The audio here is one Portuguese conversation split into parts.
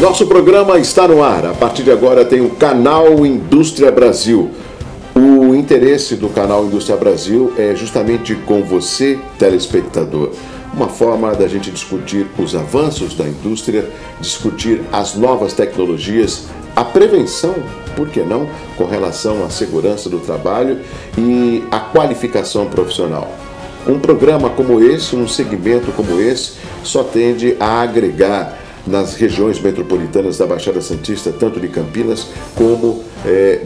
Nosso programa está no ar. A partir de agora tem o Canal Indústria Brasil. O interesse do Canal Indústria Brasil é justamente com você, telespectador. Uma forma da gente discutir os avanços da indústria, discutir as novas tecnologias, a prevenção, por que não, com relação à segurança do trabalho e à qualificação profissional. Um programa como esse, um segmento como esse, só tende a agregar nas regiões metropolitanas da Baixada Santista, tanto de Campinas como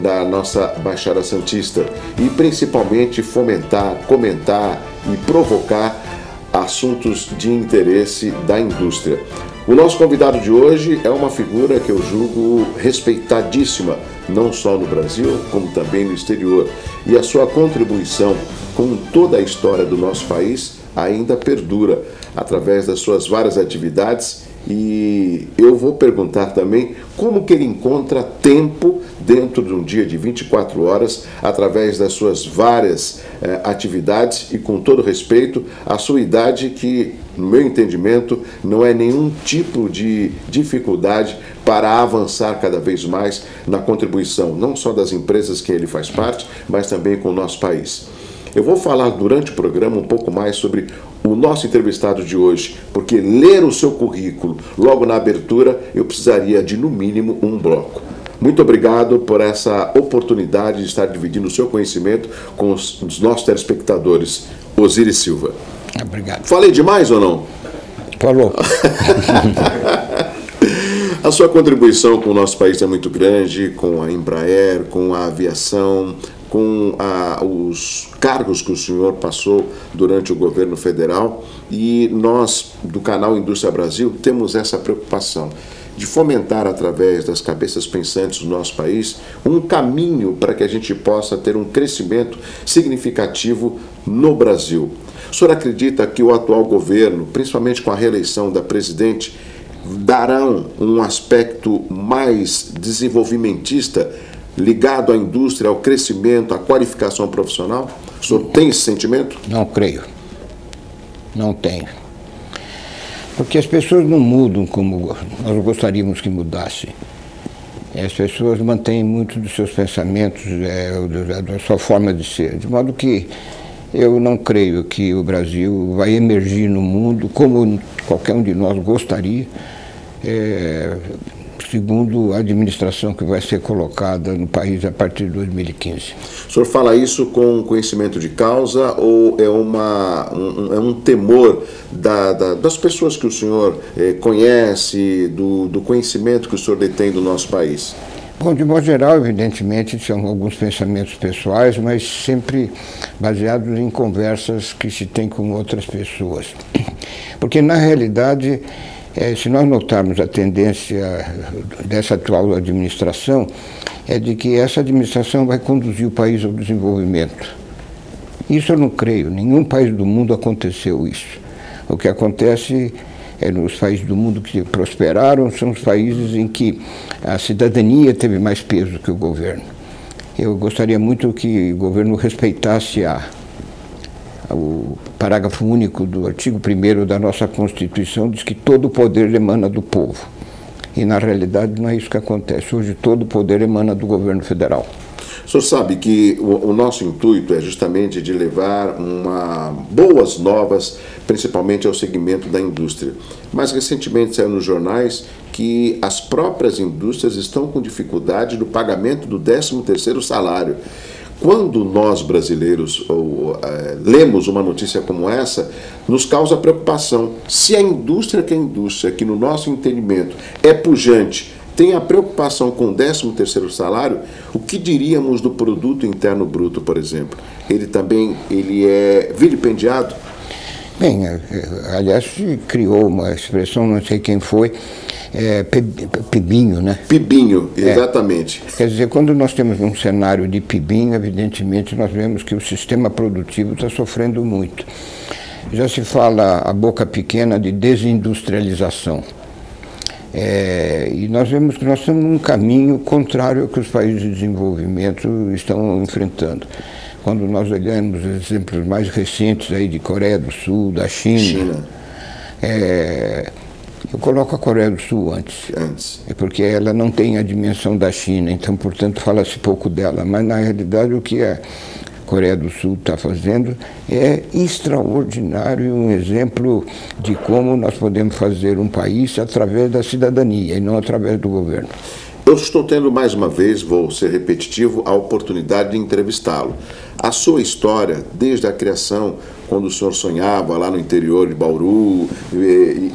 da nossa Baixada Santista, e principalmente fomentar, comentar e provocar assuntos de interesse da indústria. O nosso convidado de hoje é uma figura que eu julgo respeitadíssima, não só no Brasil, como também no exterior, e a sua contribuição com toda a história do nosso país ainda perdura através das suas várias atividades. E eu vou perguntar também como que ele encontra tempo dentro de um dia de 24 horas, através das suas várias atividades e, com todo respeito, a sua idade, que, no meu entendimento, não é nenhum tipo de dificuldade para avançar cada vez mais na contribuição, não só das empresas que ele faz parte, mas também com o nosso país. Eu vou falar durante o programa um pouco mais sobre o nosso entrevistado de hoje, porque ler o seu currículo logo na abertura eu precisaria de, no mínimo, um bloco. Muito obrigado por essa oportunidade de estar dividindo o seu conhecimento com os nossos telespectadores. Osiris Silva. Obrigado. Falei demais ou não? Falou. A sua contribuição com o nosso país é muito grande, com a Embraer, com a aviação, com os cargos que o senhor passou durante o governo federal, e nós, do Canal Indústria Brasil, temos essa preocupação de fomentar, através das cabeças pensantes do nosso país, um caminho para que a gente possa ter um crescimento significativo no Brasil. O senhor acredita que o atual governo, principalmente com a reeleição da presidente, darão um aspecto mais desenvolvimentista ligado à indústria, ao crescimento, à qualificação profissional? O senhor tem esse sentimento? Não creio. Não tenho. Porque as pessoas não mudam como nós gostaríamos que mudassem. As pessoas mantêm muito dos seus pensamentos, da sua forma de ser. De modo que eu não creio que o Brasil vai emergir no mundo como qualquer um de nós gostaria, segundo a administração que vai ser colocada no país a partir de 2015. O senhor fala isso com conhecimento de causa ou é um temor das pessoas que o senhor conhece, do conhecimento que o senhor detém do nosso país? Bom, de modo geral, evidentemente, são alguns pensamentos pessoais, mas sempre baseados em conversas que se tem com outras pessoas. Porque, na realidade, se nós notarmos a tendência dessa atual administração, é de que essa administração vai conduzir o país ao desenvolvimento. Isso eu não creio, nenhum país do mundo aconteceu isso. O que acontece nos países do mundo que prosperaram são os países em que a cidadania teve mais peso que o governo. Eu gostaria muito que o governo respeitasse o parágrafo único do artigo 1º da nossa Constituição, diz que todo o poder emana do povo. E, na realidade, não é isso que acontece. Hoje, todo o poder emana do governo federal. O senhor sabe que o nosso intuito é justamente de levar boas novas, principalmente ao segmento da indústria. Mas, recentemente, saiu nos jornais que as próprias indústrias estão com dificuldade no pagamento do 13º salário. Quando nós, brasileiros, lemos uma notícia como essa, nos causa preocupação. Se a indústria, que no nosso entendimento é pujante, tem a preocupação com o 13º salário, o que diríamos do produto interno bruto, por exemplo? Ele é vilipendiado? Bem, aliás, se criou uma expressão, não sei quem foi, PIBinho, né? PIBinho, exatamente. Quer dizer, quando nós temos um cenário de PIBinho, evidentemente nós vemos que o sistema produtivo está sofrendo muito. Já se fala a boca pequena de desindustrialização. E nós vemos que nós estamos num caminho contrário ao que os países de desenvolvimento estão enfrentando. Quando nós olhamos os exemplos mais recentes aí de Coreia do Sul, da China. Eu coloco a Coreia do Sul antes. É porque ela não tem a dimensão da China, então, portanto, fala-se pouco dela. Mas, na realidade, o que a Coreia do Sul está fazendo é extraordinário, um exemplo de como nós podemos fazer um país através da cidadania e não através do governo. Eu estou tendo mais uma vez, vou ser repetitivo, a oportunidade de entrevistá-lo. A sua história, desde a criação, quando o senhor sonhava lá no interior de Bauru,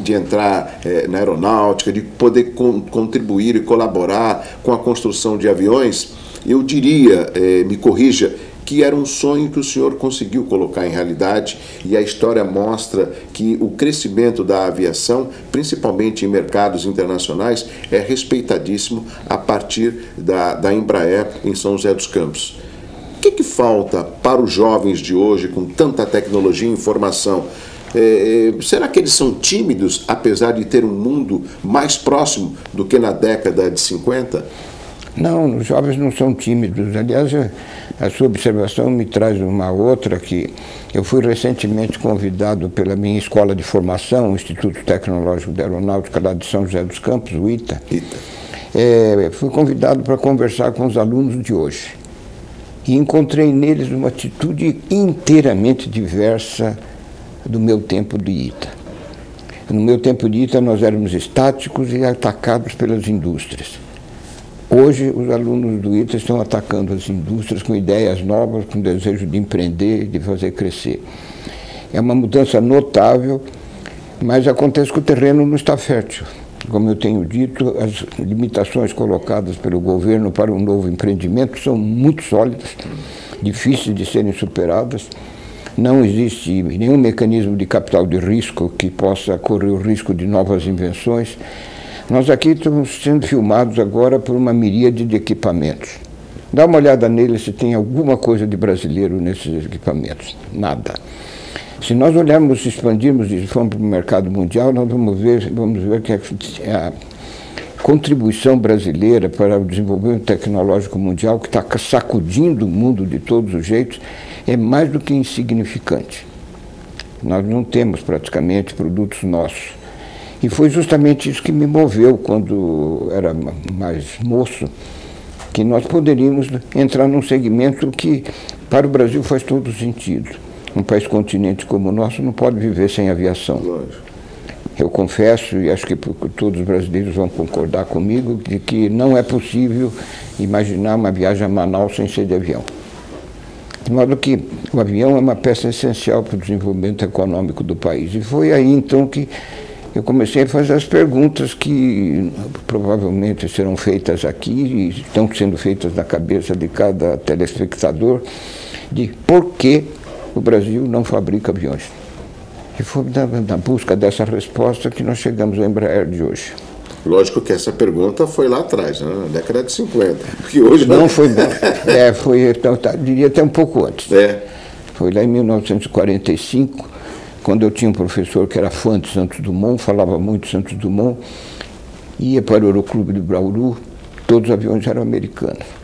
de entrar na aeronáutica, de poder contribuir e colaborar com a construção de aviões, eu diria, me corrija, que era um sonho que o senhor conseguiu colocar em realidade, e a história mostra que o crescimento da aviação, principalmente em mercados internacionais, é respeitadíssimo a partir da Embraer em São José dos Campos. O que falta para os jovens de hoje, com tanta tecnologia e informação? Será que eles são tímidos, apesar de ter um mundo mais próximo do que na década de 50? Não, os jovens não são tímidos. Aliás, a sua observação me traz uma outra, que eu fui recentemente convidado pela minha escola de formação, o Instituto Tecnológico de Aeronáutica, lá de São José dos Campos, o ITA. Fui convidado para conversar com os alunos de hoje. E encontrei neles uma atitude inteiramente diversa do meu tempo de ITA. No meu tempo de ITA, nós éramos estáticos e atacados pelas indústrias. Hoje, os alunos do ITA estão atacando as indústrias com ideias novas, com desejo de empreender, de fazer crescer. É uma mudança notável, mas acontece que o terreno não está fértil. Como eu tenho dito, as limitações colocadas pelo governo para um novo empreendimento são muito sólidas, difíceis de serem superadas. Não existe nenhum mecanismo de capital de risco que possa correr o risco de novas invenções. Nós aqui estamos sendo filmados agora por uma miríade de equipamentos. Dá uma olhada neles se tem alguma coisa de brasileiro nesses equipamentos. Nada. Se nós olharmos, expandirmos e formos para o mercado mundial, nós vamos ver que a contribuição brasileira para o desenvolvimento tecnológico mundial, que está sacudindo o mundo de todos os jeitos, é mais do que insignificante. Nós não temos praticamente produtos nossos. E foi justamente isso que me moveu quando era mais moço, que nós poderíamos entrar num segmento que para o Brasil faz todo sentido. Um país continente como o nosso não pode viver sem aviação. Lógico. Eu confesso, e acho que todos os brasileiros vão concordar comigo, de que não é possível imaginar uma viagem a Manaus sem ser de avião. De modo que o avião é uma peça essencial para o desenvolvimento econômico do país. E foi aí então que eu comecei a fazer as perguntas que provavelmente serão feitas aqui e estão sendo feitas na cabeça de cada telespectador, de por que o Brasil não fabrica aviões. E foi na busca dessa resposta que nós chegamos ao Embraer de hoje. Lógico que essa pergunta foi lá atrás, né? Na década de 50. Porque hoje não foi bem. Foi, diria até um pouco antes. Foi lá em 1945, quando eu tinha um professor que era fã de Santos Dumont, falava muito de Santos Dumont, ia para o Aeroclube de Bauru, todos os aviões eram americanos.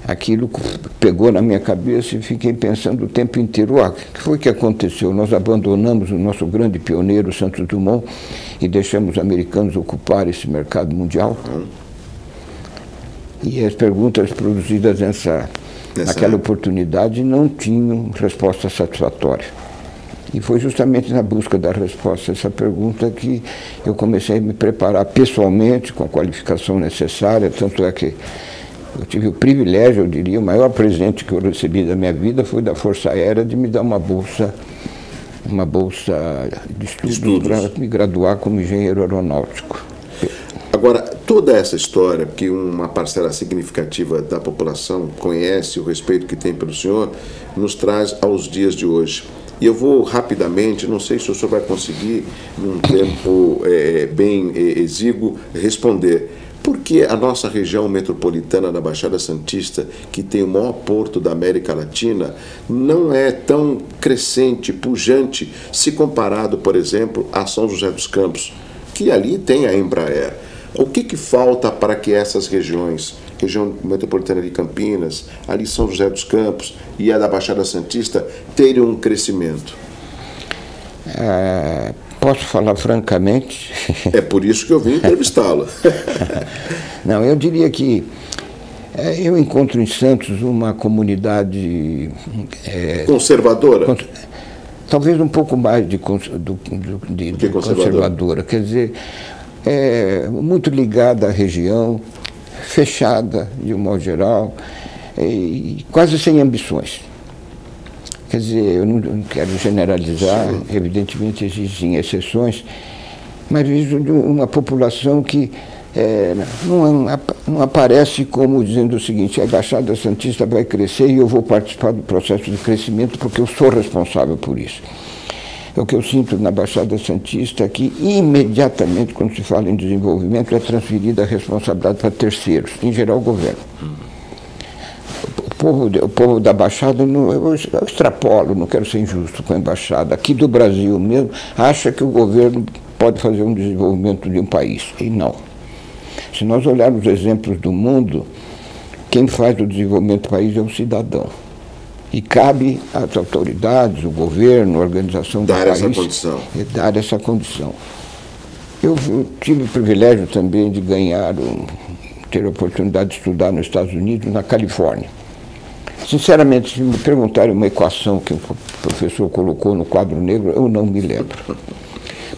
Aquilo pegou na minha cabeça e fiquei pensando o tempo inteiro, o que foi que aconteceu? Nós abandonamos o nosso grande pioneiro, Santos Dumont, e deixamos os americanos ocupar esse mercado mundial? E as perguntas produzidas naquela oportunidade não tinham resposta satisfatória. E foi justamente na busca da resposta a essa pergunta que eu comecei a me preparar pessoalmente, com a qualificação necessária, tanto é que eu tive o privilégio, eu diria, o maior presente que eu recebi da minha vida foi da Força Aérea de me dar uma bolsa de estudos para me graduar como engenheiro aeronáutico. Agora, toda essa história, que uma parcela significativa da população conhece, o respeito que tem pelo senhor, nos traz aos dias de hoje. E eu vou rapidamente, não sei se o senhor vai conseguir, num tempo bem exíguo, responder. Por que a nossa região metropolitana da Baixada Santista, que tem o maior porto da América Latina, não é tão crescente, pujante, se comparado, por exemplo, a São José dos Campos, que ali tem a Embraer? O que falta para que essas regiões, região metropolitana de Campinas, ali São José dos Campos e a da Baixada Santista, tenham um crescimento? Posso falar francamente? É por isso que eu vim entrevistá-lo. Não, eu diria que eu encontro em Santos uma comunidade conservadora? Talvez um pouco mais de conservadora. Quer dizer, muito ligada à região, fechada de um modo geral, e quase sem ambições. Quer dizer, eu não quero generalizar, sim. Evidentemente existem exceções, mas vejo uma população que não aparece como dizendo o seguinte: a Baixada Santista vai crescer e eu vou participar do processo de crescimento porque eu sou responsável por isso. O que eu sinto na Baixada Santista é que imediatamente, quando se fala em desenvolvimento, é transferida a responsabilidade para terceiros, em geral o governo. O povo da Baixada, eu extrapolo, não quero ser injusto com a Embaixada, aqui do Brasil mesmo, acha que o governo pode fazer um desenvolvimento de um país, e não. Se nós olharmos exemplos do mundo, quem faz o desenvolvimento do país é o cidadão. E cabe às autoridades, o governo, a organização do país, dar essa condição. Eu tive o privilégio também de ter a oportunidade de estudar nos Estados Unidos, na Califórnia. Sinceramente, se me perguntarem uma equação que o professor colocou no quadro negro, eu não me lembro.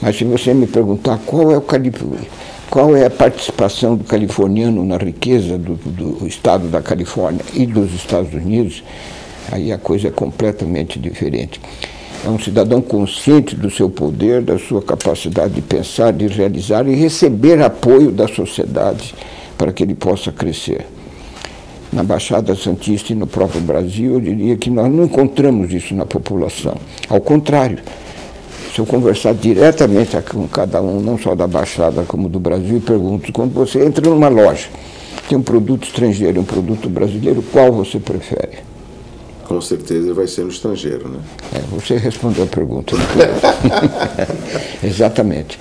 Mas se você me perguntar qual é a participação do californiano na riqueza do estado da Califórnia e dos Estados Unidos, aí a coisa é completamente diferente. É um cidadão consciente do seu poder, da sua capacidade de pensar, de realizar e receber apoio da sociedade para que ele possa crescer. Na Baixada Santista e no próprio Brasil, eu diria que nós não encontramos isso na população. Ao contrário, se eu conversar diretamente com cada um, não só da Baixada como do Brasil, e pergunto: quando você entra numa loja, tem um produto estrangeiro e um produto brasileiro, qual você prefere? Com certeza vai ser no estrangeiro, né? Você respondeu a pergunta. Exatamente.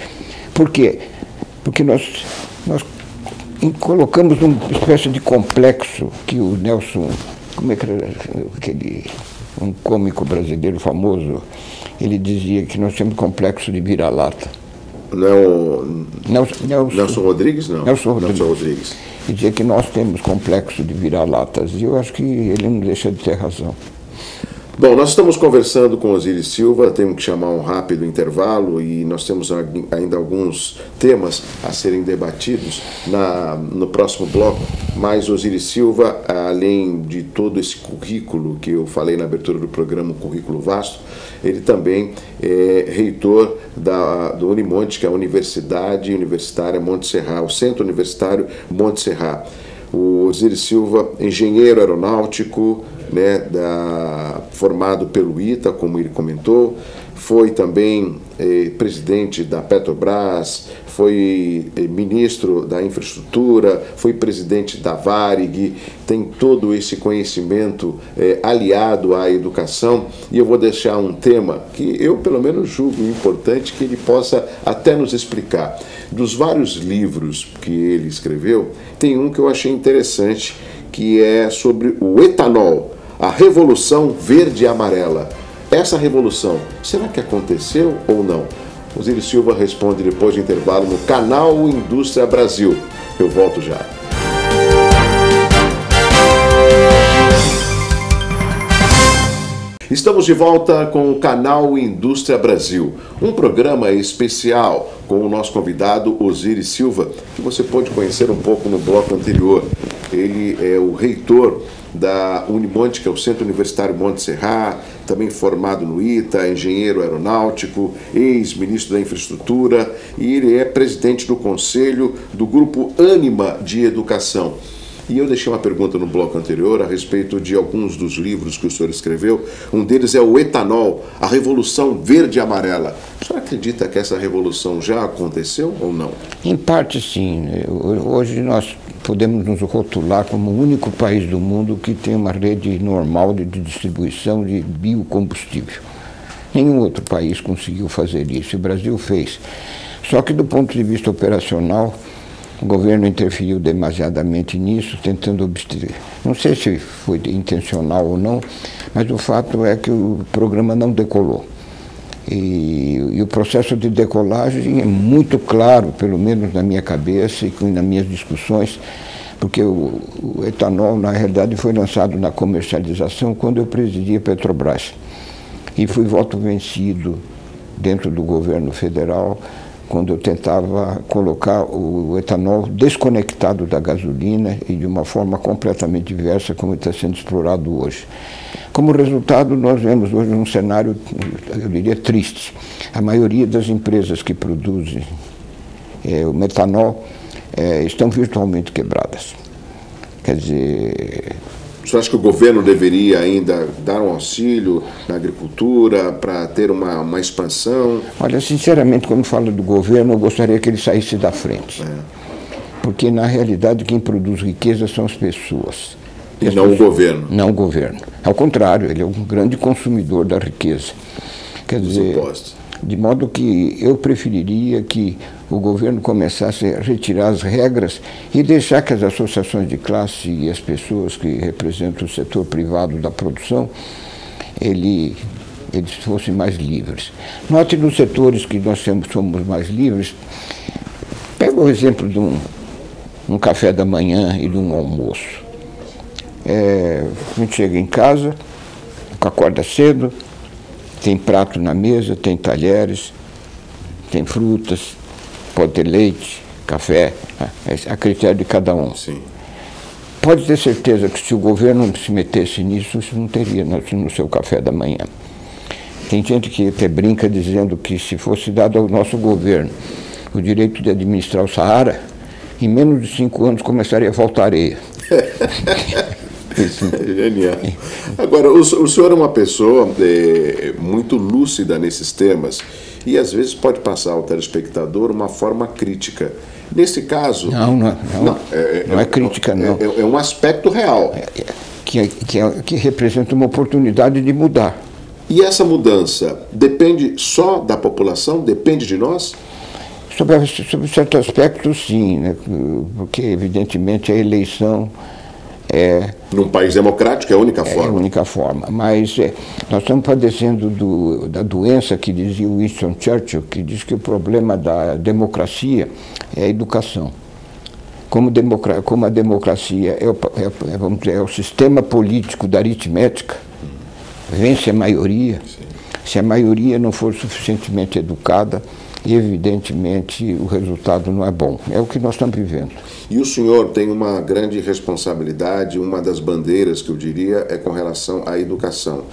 Por quê? Porque nós colocamos uma espécie de complexo que o Nelson, como é que era aquele, um cômico brasileiro famoso, ele dizia que nós temos complexo de vira-lata. Nelson Rodrigues, não? Nelson Rodrigues. E dizia que nós temos complexo de vira-latas, e eu acho que ele não deixa de ter razão. Bom, nós estamos conversando com Osiris Silva, temos que chamar um rápido intervalo e nós temos ainda alguns temas a serem debatidos no próximo bloco, mas Osiris Silva, além de todo esse currículo que eu falei na abertura do programa, um currículo vasto, ele também é reitor do Unimonte, que é a Universidade Universitária Monte Serrat, o Centro Universitário Monte Serrat. O Osiris Silva, engenheiro aeronáutico, né, formado pelo ITA, como ele comentou, foi também presidente da Petrobras, foi ministro da Infraestrutura, foi presidente da Varig, tem todo esse conhecimento aliado à educação, e eu vou deixar um tema que eu, pelo menos, julgo importante que ele possa até nos explicar. Dos vários livros que ele escreveu, tem um que eu achei interessante, que é sobre o etanol, a Revolução Verde e Amarela. Essa revolução, será que aconteceu ou não? Osiris Silva responde depois do intervalo no canal Indústria Brasil. Eu volto já. Estamos de volta com o canal Indústria Brasil, um programa especial com o nosso convidado Osiris Silva, que você pôde conhecer um pouco no bloco anterior. Ele é o reitor da Unimonte, que é o Centro Universitário Monte Serrat, também formado no ITA, engenheiro aeronáutico, ex-ministro da Infraestrutura, e ele é presidente do conselho do Grupo Ânima de Educação. E eu deixei uma pergunta no bloco anterior a respeito de alguns dos livros que o senhor escreveu. Um deles é o Etanol, a Revolução Verde e Amarela. O senhor acredita que essa revolução já aconteceu ou não? Em parte, sim. Hoje nós podemos nos rotular como o único país do mundo que tem uma rede normal de distribuição de biocombustível. Nenhum outro país conseguiu fazer isso. O Brasil fez. Só que do ponto de vista operacional, o governo interferiu demasiadamente nisso, tentando obstruir. Não sei se foi intencional ou não, mas o fato é que o programa não decolou. E o processo de decolagem é muito claro, pelo menos na minha cabeça e nas minhas discussões, porque o etanol, na realidade, foi lançado na comercialização quando eu presidia a Petrobras. E fui voto vencido dentro do governo federal, quando eu tentava colocar o etanol desconectado da gasolina e de uma forma completamente diversa, como está sendo explorado hoje. Como resultado, nós vemos hoje um cenário, eu diria, triste. A maioria das empresas que produzem o metanol estão virtualmente quebradas. Quer dizer... Você acha que o governo deveria ainda dar um auxílio na agricultura para ter uma expansão? Olha, sinceramente, quando falo do governo, eu gostaria que ele saísse da frente. Porque, na realidade, quem produz riqueza são as pessoas. E não o governo? Não o governo. Ao contrário, ele é um grande consumidor da riqueza. Quer dizer, de modo que eu preferiria que o governo começasse a retirar as regras e deixar que as associações de classe e as pessoas que representam o setor privado da produção, eles fossem mais livres. Note nos setores que nós somos mais livres, pega o exemplo de um café da manhã e de um almoço. A gente chega em casa, acorda cedo, tem prato na mesa, tem talheres, tem frutas, pode ter leite, café, a critério de cada um. Sim. Pode ter certeza que se o governo se metesse nisso, isso não teria no seu café da manhã. Tem gente que até brinca dizendo que se fosse dado ao nosso governo o direito de administrar o Saara, em menos de 5 anos começaria a faltar areia. Genial. Agora, o senhor é uma pessoa muito lúcida nesses temas e às vezes pode passar ao telespectador uma forma crítica. Nesse caso... Não é crítica, não. É um aspecto real. Que representa uma oportunidade de mudar. E essa mudança depende só da população? Depende de nós? Sobre certo aspecto, sim, né? Porque, evidentemente, a eleição... Num país democrático é a única forma. É a única forma, mas nós estamos padecendo da doença que dizia Winston Churchill, que diz que o problema da democracia é a educação. Como a democracia vamos dizer, é o sistema político da aritmética, vence a maioria. Sim. Se a maioria não for suficientemente educada, evidentemente o resultado não é bom. É o que nós estamos vivendo. E o senhor tem uma grande responsabilidade, uma das bandeiras que eu diria é com relação à educação.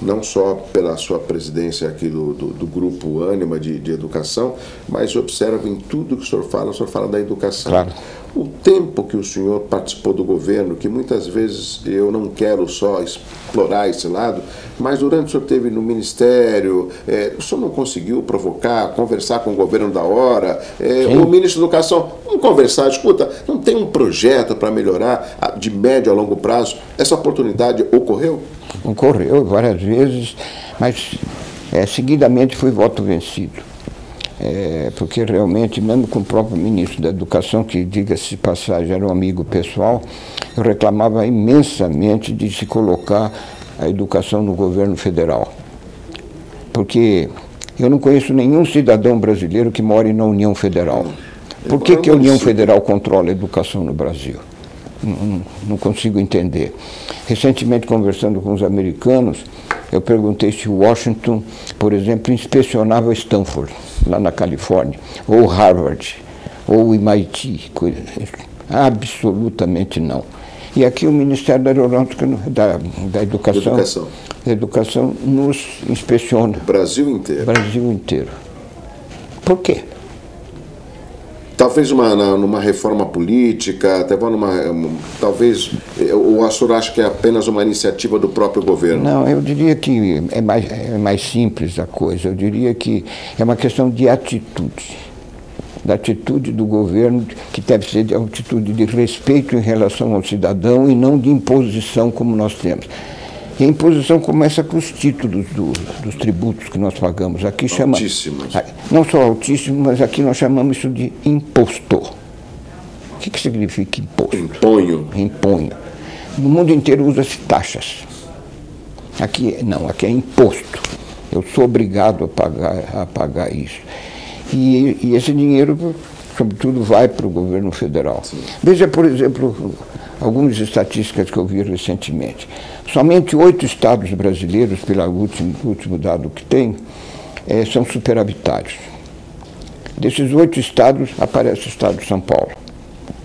Não só pela sua presidência aqui do grupo Ânima de educação, mas observa em tudo que o senhor fala da educação. Claro. O tempo que o senhor participou do governo, que muitas vezes eu não quero só explorar esse lado, mas durante o senhor esteve no ministério, o senhor não conseguiu provocar, conversar com o governo da hora, o ministro da Educação, vamos conversar, escuta, não tem um projeto para melhorar de médio a longo prazo? Essa oportunidade ocorreu? Ocorreu várias vezes, mas seguidamente fui voto vencido. Porque realmente, mesmo com o próprio ministro da Educação, que, diga-se de passagem, era um amigo pessoal, eu reclamava imensamente de se colocar a educação no governo federal. Porque eu não conheço nenhum cidadão brasileiro que more na União Federal. Por que a União Federal controla a educação no Brasil? Não consigo entender. Recentemente, conversando com os americanos, eu perguntei se Washington, por exemplo, inspecionava Stanford, lá na Califórnia, ou Harvard, ou MIT. Absolutamente não. E aqui o Ministério da Aeronáutica, da Educação nos inspeciona. O Brasil inteiro. Brasil inteiro. Por quê? Talvez numa reforma política, até talvez, ou o senhor acha que é apenas uma iniciativa do próprio governo? Não, eu diria que é mais simples a coisa. Eu diria que é uma questão de atitude. Da atitude do governo, que deve ser de atitude de respeito em relação ao cidadão e não de imposição como nós temos. E a imposição começa com os títulos dos tributos que nós pagamos. Aqui altíssimos. Não só altíssimos, mas aqui nós chamamos isso de imposto. O que significa imposto? Imponho. No mundo inteiro usa-se taxas. Aqui não, aqui é imposto. Eu sou obrigado a pagar isso. E esse dinheiro, sobretudo, vai para o governo federal. Sim. Veja, por exemplo, algumas estatísticas que eu vi recentemente. Somente 8 estados brasileiros, pelo último dado que tem, são superavitários. Desses 8 estados, aparece o estado de São Paulo.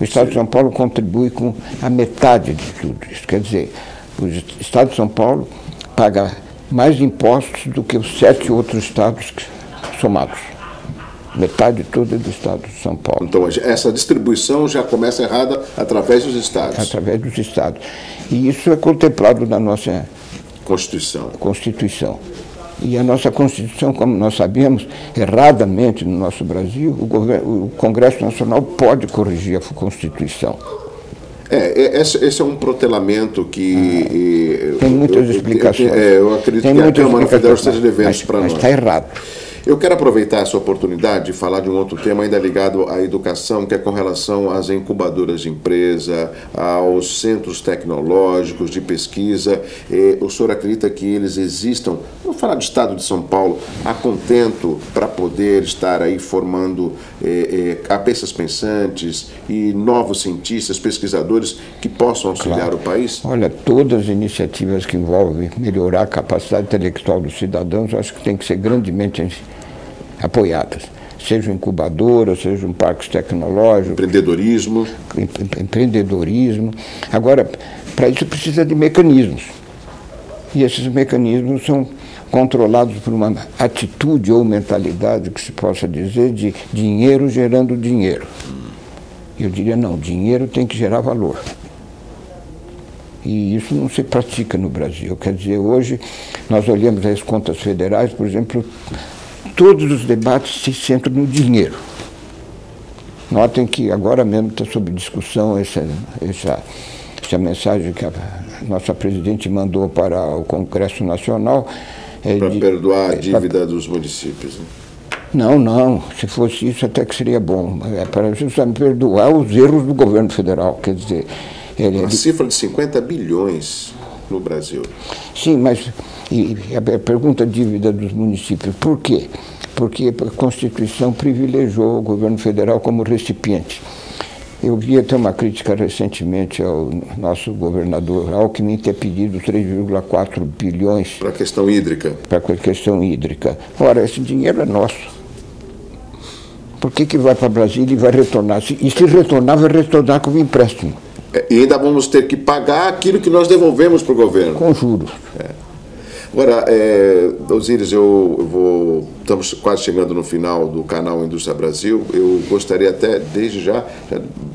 O estado de São Paulo contribui com a metade de tudo isso. Quer dizer, o estado de São Paulo paga mais impostos do que os 7 outros estados somados. Metade toda é do estado de São Paulo. Então, essa distribuição já começa errada através dos estados. Através dos estados. E isso é contemplado na nossa Constituição. E a nossa Constituição, como nós sabemos, erradamente no nosso Brasil, o Congresso Nacional pode corrigir a Constituição. Esse é um protelamento que... tem muitas explicações. Eu acredito que a Câmara Federal esteja devendo isso para nós. Mas está errado. Eu quero aproveitar essa oportunidade e falar de um outro tema ainda ligado à educação, que é com relação às incubadoras de empresa, aos centros tecnológicos de pesquisa. O senhor acredita que eles existam, vou falar do estado de São Paulo, a contento para poder estar aí formando cabeças pensantes e novos cientistas, pesquisadores que possam auxiliar o país? Olha, todas as iniciativas que envolvem melhorar a capacidade intelectual dos cidadãos, eu acho que tem que ser grandemente apoiadas, sejam incubadoras, sejam parques tecnológicos. Empreendedorismo. Agora, para isso precisa de mecanismos. E esses mecanismos são controlados por uma atitude ou mentalidade, que se possa dizer, de dinheiro gerando dinheiro. Eu diria, não, dinheiro tem que gerar valor. E isso não se pratica no Brasil. Quer dizer, hoje nós olhamos as contas federais, por exemplo, todos os debates se centram no dinheiro. Notem que agora mesmo está sob discussão essa mensagem que a nossa presidente mandou para o Congresso Nacional. Para perdoar a dívida dos municípios. Né? Não. Se fosse isso, até que seria bom. É para justamente perdoar os erros do governo federal. Quer dizer... Uma cifra de 50 bilhões no Brasil. Sim, mas a pergunta dívida dos municípios, por quê? Porque a Constituição privilegiou o governo federal como recipiente. Eu vi até uma crítica recentemente ao nosso governador Alckmin ter pedido 3,4 bilhões... Para a questão hídrica. Para a questão hídrica. Ora, esse dinheiro é nosso. Por que vai para Brasília e vai retornar? E se retornar, vai retornar como empréstimo. E ainda vamos ter que pagar aquilo que nós devolvemos para o governo. Com juros. Agora, Osíris, estamos quase chegando no final do canal Indústria Brasil. Eu gostaria até, desde já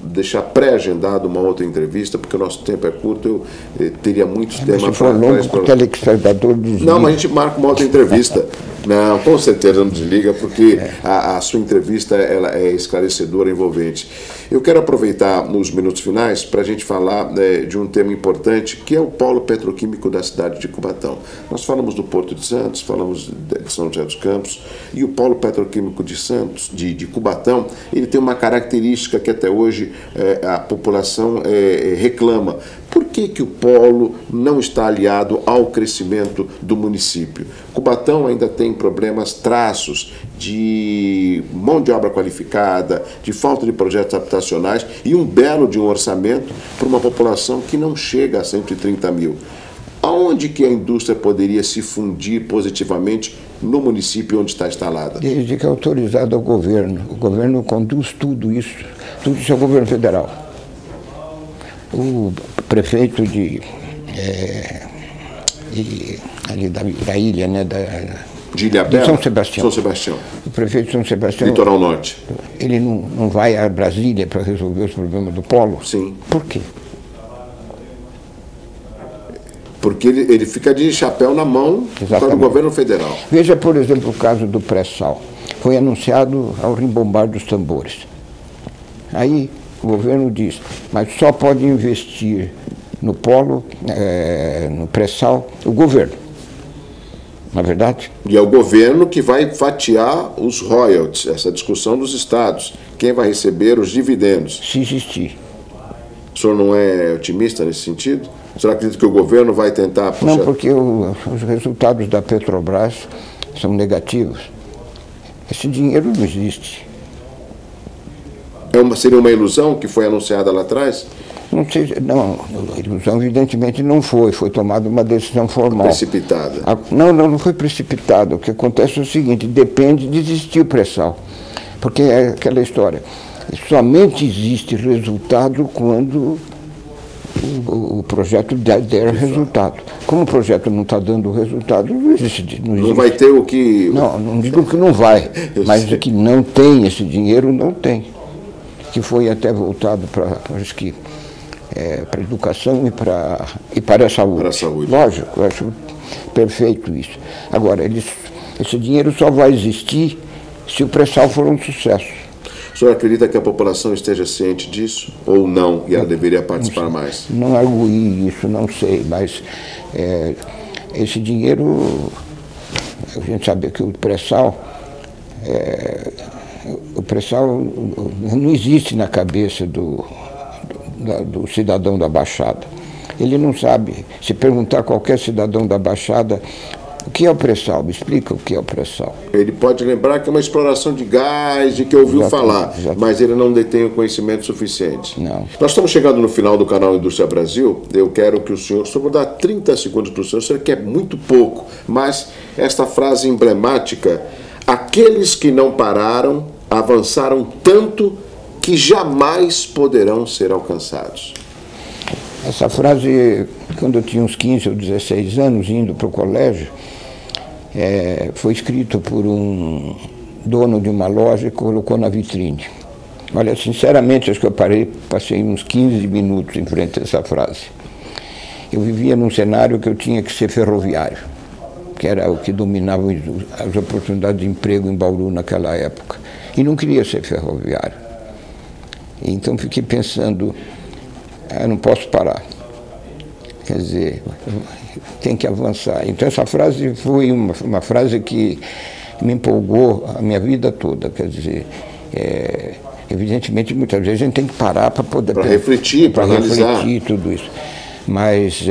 deixar pré-agendado uma outra entrevista, porque o nosso tempo é curto, eu teria muitos temas para... Se for longo, o telespectador desliga. Não, mas a gente marca uma outra entrevista. Não, com certeza não desliga, porque a sua entrevista ela é esclarecedora, envolvente. Eu quero aproveitar nos minutos finais para a gente falar de um tema importante, que é o polo petroquímico da cidade de Cubatão. Nós falamos do Porto de Santos, falamos de São José dos Campos, e o polo petroquímico de Santos, de Cubatão, ele tem uma característica que até hoje a população reclama. Por que o polo não está aliado ao crescimento do município? Cubatão ainda tem problemas, traços de mão de obra qualificada, de falta de projetos habitacionais e um belo de um orçamento para uma população que não chega a 130 mil. Aonde que a indústria poderia se fundir positivamente no município onde está instalada? Desde que é autorizado ao governo. O governo conduz tudo isso é o governo federal. O prefeito ali da ilha, né, de Ilhabela? São Sebastião. São Sebastião. O prefeito de São Sebastião... Litoral Norte. Ele não vai a Brasília para resolver os problemas do polo? Sim. Por quê? Porque ele fica de chapéu na mão para o governo federal. Veja, por exemplo, o caso do pré-sal. Foi anunciado ao rimbombar dos tambores. Aí o governo diz, mas só pode investir no polo, no pré-sal, o governo. Não é verdade? E é o governo que vai fatiar os royalties, essa discussão dos estados. Quem vai receber os dividendos? Se existir. O senhor não é otimista nesse sentido? O senhor acredita que o governo vai tentar puxar? Não, porque os resultados da Petrobras são negativos. Esse dinheiro não existe. Seria uma ilusão que foi anunciada lá atrás? Não, ilusão evidentemente não foi tomada uma decisão formal. Precipitada. Não foi precipitada. O que acontece é o seguinte, depende de existir o pré-sal. Porque é aquela história, somente existe resultado quando o projeto der resultado. Como o projeto não está dando resultado, não existe. Não vai ter o que... Não digo que não vai, mas que não tem esse dinheiro, não tem. Que foi até voltado para a educação e para a saúde. Para a saúde. Lógico, eu acho perfeito isso. Agora, esse dinheiro só vai existir se o pré-sal for um sucesso. O senhor acredita que a população esteja ciente disso ou não, e ela deveria participar mais? Não arguí isso, não sei, mas esse dinheiro, a gente sabe que o pré-sal não existe na cabeça do cidadão da Baixada. Ele não sabe. Se perguntar a qualquer cidadão da Baixada, o que é o pré-sal? Me explica o que é o pré-sal. Ele pode lembrar que é uma exploração de gás, de que ouviu falar, mas ele não detém o conhecimento suficiente. Não. Nós estamos chegando no final do canal Indústria Brasil. Eu quero que o senhor vou dar 30 segundos para o senhor quer muito pouco, mas esta frase emblemática: aqueles que não pararam avançaram tanto que jamais poderão ser alcançados. Essa frase, quando eu tinha uns 15 ou 16 anos, indo para o colégio, foi escrito por um dono de uma loja e colocou na vitrine. Olha, sinceramente, acho que eu passei uns 15 minutos em frente a essa frase. Eu vivia num cenário que eu tinha que ser ferroviário, que era o que dominava as oportunidades de emprego em Bauru naquela época. E não queria ser ferroviário. Então fiquei pensando, eu não posso parar. Quer dizer, tem que avançar. Então essa frase foi uma frase que me empolgou a minha vida toda. Quer dizer, evidentemente muitas vezes a gente tem que parar para poder... Para refletir, para analisar. Refletir tudo isso. Mas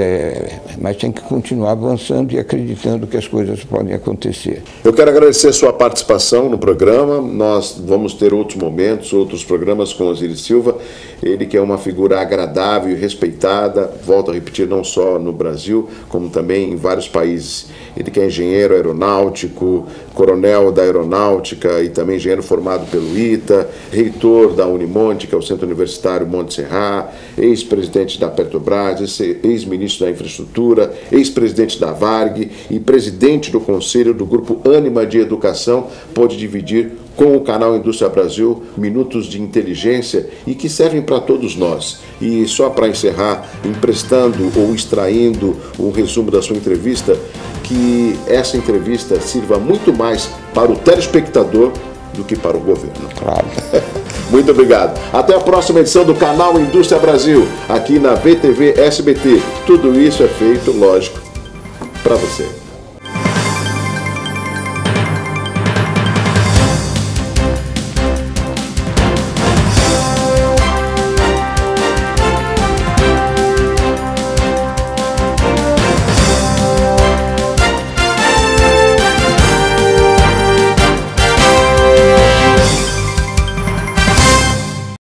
tem que continuar avançando e acreditando que as coisas podem acontecer. Eu quero agradecer a sua participação no programa. Nós vamos ter outros momentos, outros programas com Osiris Silva. Ele que é uma figura agradável e respeitada, volto a repetir, não só no Brasil, como também em vários países. Ele que é engenheiro aeronáutico, coronel da aeronáutica e também engenheiro formado pelo ITA, reitor da Unimonte, que é o Centro Universitário Monte Serrat, ex-presidente da Petrobras, ex-ministro da Infraestrutura, ex-presidente da Varg e presidente do Conselho do Grupo Ânima de Educação. Pode dividir com o canal Indústria Brasil minutos de inteligência e que servem para todos nós. E só para encerrar, emprestando ou extraindo um resumo da sua entrevista, que essa entrevista sirva muito mais para o telespectador do que para o governo. Claro. Muito obrigado. Até a próxima edição do canal Indústria Brasil, aqui na VTV SBT. Tudo isso é feito, lógico, para você.